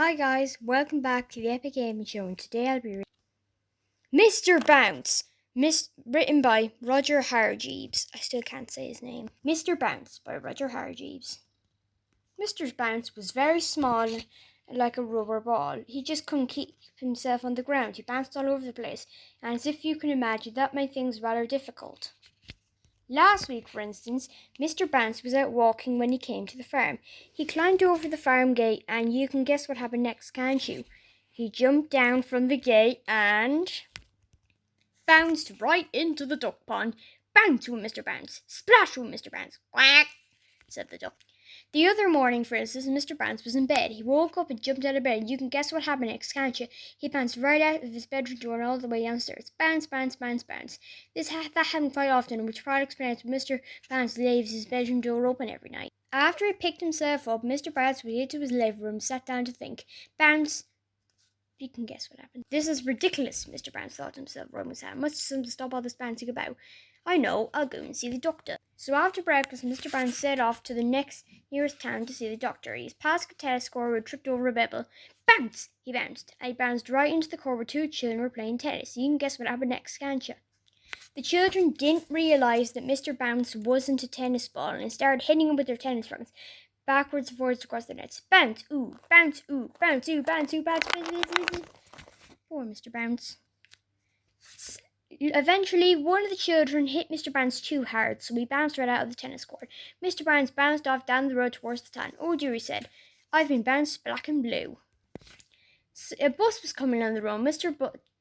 Hi guys, welcome back to the Epic Gaming Show, and today I'll be reading Mr. Bounce, written by Roger Harjeebs. I still can't say his name. Mr. Bounce by Roger Harjeebs. Mr. Bounce was very small, like a rubber ball. He just couldn't keep himself on the ground. He bounced all over the place, and as if you can imagine, that made things rather difficult. Last week, for instance, Mr. Bounce was out walking when he came to the farm. He climbed over the farm gate, and you can guess what happened next, can't you? He jumped down from the gate and bounced right into the duck pond. Bounce, went Mr. Bounce. Splash, went Mr. Bounce. Quack, said the duck. The other morning, for instance, Mr. Bounce was in bed. He woke up and jumped out of bed, and you can guess what happened next, can't you? He bounced right out of his bedroom door and all the way downstairs. Bounce, bounce, bounce, bounce. That happened quite often, which probably explains why Mr. Bounce leaves his bedroom door open every night. After he picked himself up, Mr. Bounce went into his living room and sat down to think. Bounce. You can guess what happened. This is ridiculous, Mr. Bounce thought to himself, rubbing his hand. Must stop all this bouncing about. I know, I'll go and see the doctor. So after breakfast, Mr. Bounce set off to the nearest town to see the doctor. He passed a tennis court and tripped over a pebble. Bounce! He bounced. I bounced right into the court where two children were playing tennis. You can guess what happened next, can't you? The children didn't realise that Mr. Bounce wasn't a tennis ball and started hitting him with their tennis rackets backwards and forwards across the nets. Bounce, ooh, bounce, ooh, bounce, ooh, bounce, ooh, bounce, bounce, bounce, bounce. Poor Mr. Bounce. Eventually, one of the children hit Mr. Bounce too hard, so he bounced right out of the tennis court. Mr. Bounce bounced off down the road towards the town. Oh dear, he said, I've been bounced black and blue. A bus was coming on the road. Mr.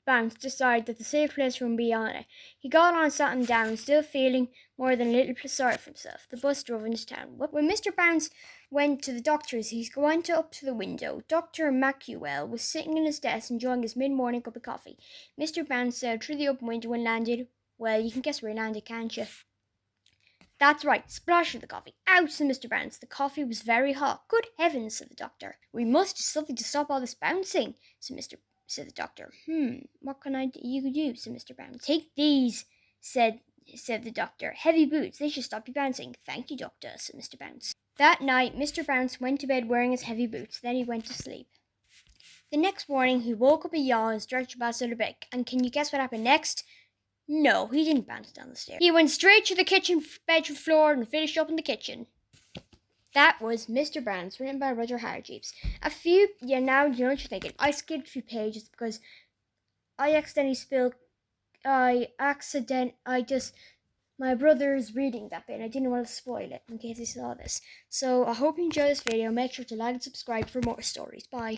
Bounce decided that the safe place would be on it. He got on and sat him down, still feeling more than a little sorry for himself. The bus drove into town. When Mr. Bounce went to the doctor's, he went up to the window. Dr. Macuel was sitting in his desk enjoying his mid-morning cup of coffee. Mr. Bounce sailed through the open window and landed. Well, you can guess where he landed, can't you? That's right, splash of the coffee. Ouch, said Mr. Bounce. The coffee was very hot. Good heavens, said the doctor. We must do something to stop all this bouncing, said the doctor. What can you do, said Mr. Bounce. Take these, said the doctor. Heavy boots, they should stop you bouncing. Thank you, doctor, said Mr. Bounce. That night, Mr. Bounce went to bed wearing his heavy boots. Then he went to sleep. The next morning, he woke up a yawn and stretched across the bed. And can you guess what happened next? No, he didn't bounce down the stairs. He went straight to the bedroom floor and finished up in the kitchen. That was Mr. Bounce, written by Roger Harjeebs. Now you know what you're thinking. I skipped a few pages because my brother is reading that bit and I didn't want to spoil it in case he saw this. So I hope you enjoy this video. Make sure to like and subscribe for more stories. Bye.